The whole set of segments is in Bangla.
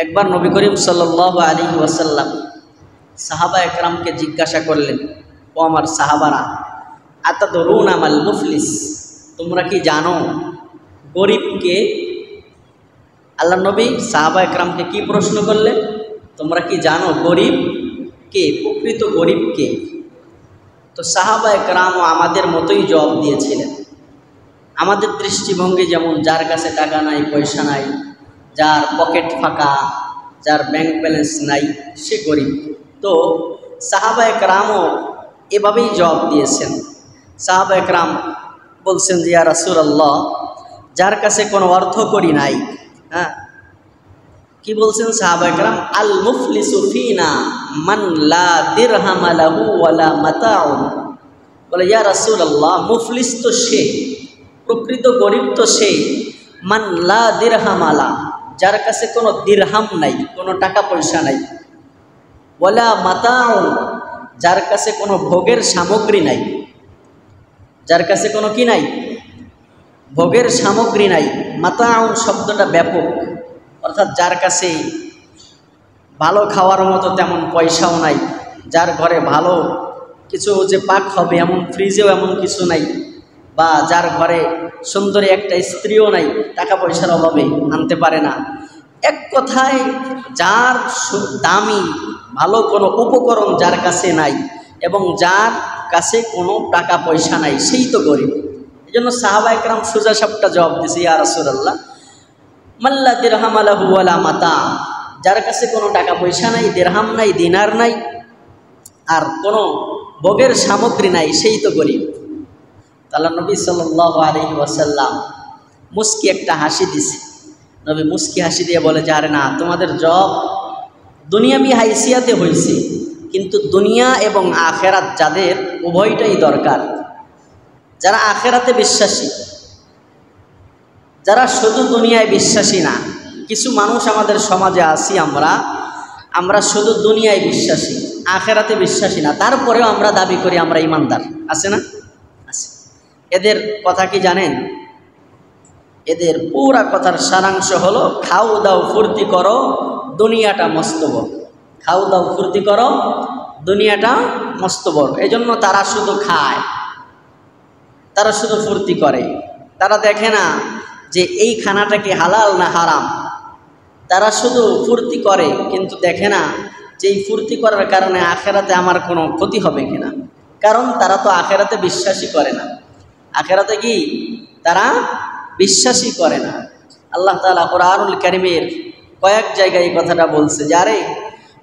একবার নবী করিম সাল্লাল্লাহু আলাইহি ওয়াসাল্লাম সাহাবা একরামকে জিজ্ঞাসা করলেন, ও আমার সাহাবারা, আতাদরুনা মাল মুফলিস, তোমরা কি জানো গরিবকে? আল্লাহ নবী সাহাবা একরামকে কি প্রশ্ন করলেন? তোমরা কি জানো গরিব কে, প্রকৃত গরিব কে? তো সাহাবা একরামও আমাদের মতোই জবাব দিয়েছিলেন। আমাদের দৃষ্টিভঙ্গি যেমন যার কাছে টাকা নাই, পয়সা নাই, যার পকেট ফাঁকা, যার ব্যাংক ব্যালেন্স নাই, সে গরিব। তো সাহাবা একরামও এভাবেই জবাব দিয়েছেন। সাহাবা একরাম বলছেন যে, ইয়া রাসূলুল্লাহ, যার কাছে কোনো অর্থকড়ি নাই। হ্যাঁ, কি বলছেন সাহাবা একরাম? আল মুফলিসু ফিনা মান লা দিরহাম লাহু ওয়ালা মাতাউন। বলে, ইয়া রাসূলুল্লাহ, মুফলিস তো সে, প্রকৃত গরিব তো সে, মান লা দিরহাম লা, যার কাছে কোনো দিরহাম নাই, কোনো টাকা পয়সা নাই, ওয়ালা মাতাউন, যার কাছে কোনো ভোগের সামগ্রী নাই। যার কাছে কোনো কি নাই? ভোগের সামগ্রী নাই। মাতাউন শব্দটা ব্যাপক, অর্থাৎ যার কাছে ভালো খাওয়ার মতো তেমন পয়সাও নাই, যার ঘরে ভালো কিছু যে পাক হবে এমন ফ্রিজেও এমন কিছু নাই, বা যার ঘরে সুন্দরী একটা স্ত্রীও নাই, টাকা পয়সার অভাবে আনতে পারে না। এক কথায় যার দামি ভালো কোনো উপকরণ যার কাছে নাই এবং যার কাছে কোনো টাকা পয়সা নাই, সেই তো গরিব। এই জন্য সাহাবা একরাম সোজা সাপটা জবাব দিয়েছে, ইয়া রাসূলুল্লাহ, মাল্লা দিরহাম লাহু ওয়ালা মাতা, যার কাছে কোনো টাকা পয়সা নাই, দিরহাম নাই, দিনার নাই, আর কোনো ভোগের সামগ্রী নাই, সেই তো গরিব। আল্লাহ নবী সাল্লাল্লাহু আলাইহি ওয়াসাল্লাম মুস্কি একটা হাসি দিছে। নবী মুস্কি হাসি দিয়ে বলে যে, আরে না, তোমাদের জব দুনিয়াবি হাইসিয়াতে হয়েছে, কিন্তু দুনিয়া এবং আখেরাত যাদের, উভয়টাই দরকার। যারা আখেরাতে বিশ্বাসী, যারা শুধু দুনিয়ায় বিশ্বাসী না। কিছু মানুষ আমাদের সমাজে আছি, আমরা শুধু দুনিয়ায় বিশ্বাসী, আখেরাতে বিশ্বাসী না, তারপরেও আমরা দাবি করি আমরা ইমানদার। আছে না? আছে। এদের কথা কি জানেন? এদের পুরা কথার সারাংশ হলো, খাও দাও ফুর্তি করো, দুনিয়াটা মস্ত বড়। খাও দাও ফুর্তি করো, দুনিয়াটা মস্ত বড়। এই জন্য তারা শুধু খায়, তারা শুধু ফুর্তি করে, তারা দেখে না যে এই খানাটা কি হালাল না হারাম। তারা শুধু ফুর্তি করে, কিন্তু দেখে না যে এই ফুর্তি করার কারণে আখেরাতে আমার কোনো ক্ষতি হবে কিনা। কারণ তারা তো আখেরাতে বিশ্বাসই করে না। আখেরাতে কি তারা বিশ্বাসই করে না। আল্লাহ তাআলা কুরআনুল কারীমের কয়েক জায়গায় এই কথাটা বলছে যে, আরে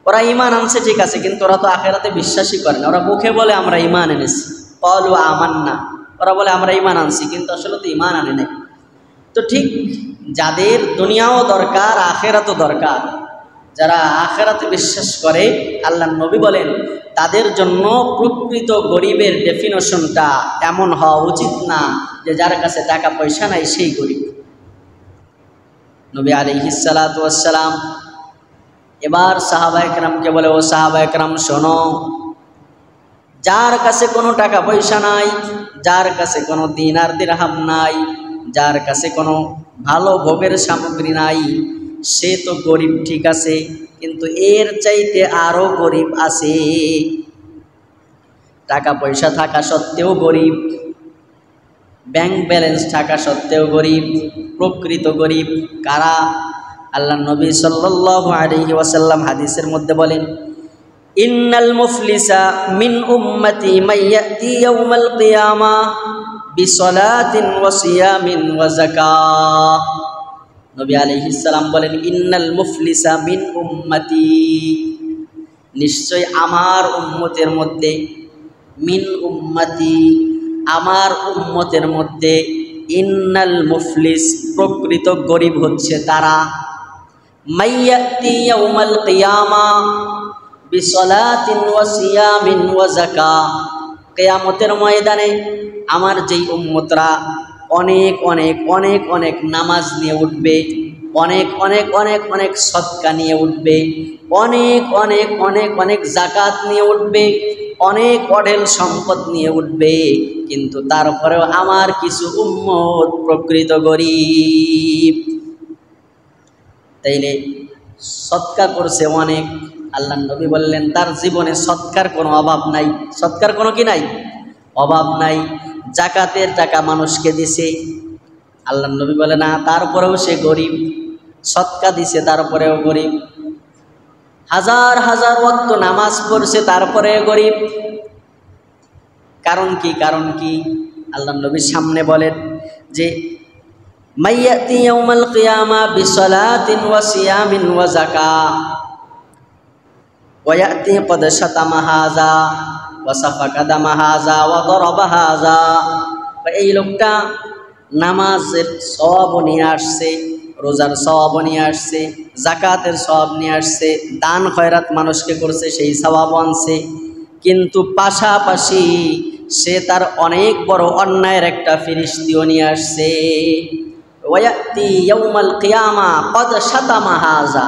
ওরা ঈমান আনছে ঠিক আছে, কিন্তু ওরা তো আখেরাতে বিশ্বাসই করে না। ওরা মুখে বলে আমরা ঈমান এনেছি, ক্বালু আমান্না, ওরা বলে আমরা ঈমান আনছি, কিন্তু আসলে তো ঈমান আনে নাই। তো ঠিক যাদের দুনিয়াও দরকার, আখেরাতও দরকার, যারা আখেরাতে বিশ্বাস করে, আল্লাহর নবী বলেন তাদের জন্য প্রকৃত গরিবের ডেফিনেশনটা এমন হওয়া উচিত না যে যার কাছে টাকা পয়সা নাই সেই গরিব। নবী আলাইহিস সালাতু ওয়াস সালাম এবার সাহাবা একরামকে বলে, ও সাহাবা একরাম শোনো, যার কাছে কোনো টাকা পয়সা নাই, যার কাছে কোনো দিনার দিরহাম নাই, যার কাছে কোনো ভালো ভোগের সামগ্রী নাই, সে তো গরিব ঠিক আছে, কিন্তু এর চাইতে আরো গরিব আছে। টাকা পয়সা থাকা সত্ত্বেও গরিব, ব্যাংক ব্যালেন্স থাকা সত্ত্বেও গরিব। প্রকৃত গরিব কারা? আল্লাহ নবী সাল্লাল্লাহু আলাইহি ওয়াসাল্লাম হাদিসের মধ্যে বলেন, ইন্নাল মুফলিসা মিন উম্মতি মাইয়াতি ইয়াউমাল কিয়ামা বিসলাতিন ওয়া সিয়ামিন ওয়া যাকাহ। নবী আলাইহিস সালাম বলেন, ইন্নাল মুফলিসা মিন উম্মতি, নিশ্চয় আমার উম্মতের মধ্যে, মিন উম্মতি, আমার উম্মতের মধ্যে, ইন্নাল মুফলিস, প্রকৃত গরিব হচ্ছে তারা, মাইয়াতি ইয়াউমাল কিয়ামা বিসলাতিন ওয়া সিয়ামিন ওয়া যাকাহ, কিয়ামতের ময়দানে আমার যেই উম্মতরা অনেক অনেক অনেক অনেক নামাজ নিয়ে উঠবে, অনেক অনেক অনেক অনেক সদকা নিয়ে উঠবে, অনেক অনেক অনেক অনেক যাকাত নিয়ে উঠবে, অনেক অঢেল সম্পদ নিয়ে উঠবে, কিন্তু তারপরেও আমার কিছু উম্মত প্রকৃত গরিব। তাইলে সৎকার করছে অনেক। আল্লাহ নবী বললেন তার জীবনে সৎকার কোনো অভাব নাই, সৎকার কোনো কি নাই, অভাব নাই। জাকাতের টাকা মানুষকে দিছে, আল্লাহ নবী বলে না তারপরেও সে গরিব, সৎকা দিছে তারপরেও গরিব। হাজার হাজার ওয়াক্ত নামাজ পড়ছে তারপরেও গরিব। কারণ কি? কারণ কি? আল্লাহ নবীর সামনে বলেন যে মাইয়াতি ইয়াউমাল কিয়ামা বিসলাতিন ওয়া সিয়ামিন ওয়া যাকাহ ওয়া ইয়াতি ক্বাদ শাতামা হাযা ওয়া সাফাকা দামা হাযা ওয়া দারাবা হাযা। এই লোকটা নামাজের সওয়াব নিয়ে আসছে, রোজার সওয়াব নিয়ে আসছে, যাকাতের সওয়াব নিয়ে আসছে, দান খয়রাত মানুষকে করছে সেই সওয়াব আনছে, কিন্তু পাশাপাশি সে তার অনেক বড় অন্যায়ের একটা ফিরিস্তিও নিয়ে আসছে। ওয়ায়াতি ইয়াউমাল কিয়ামা ক্বাদ শাতামা হাযা,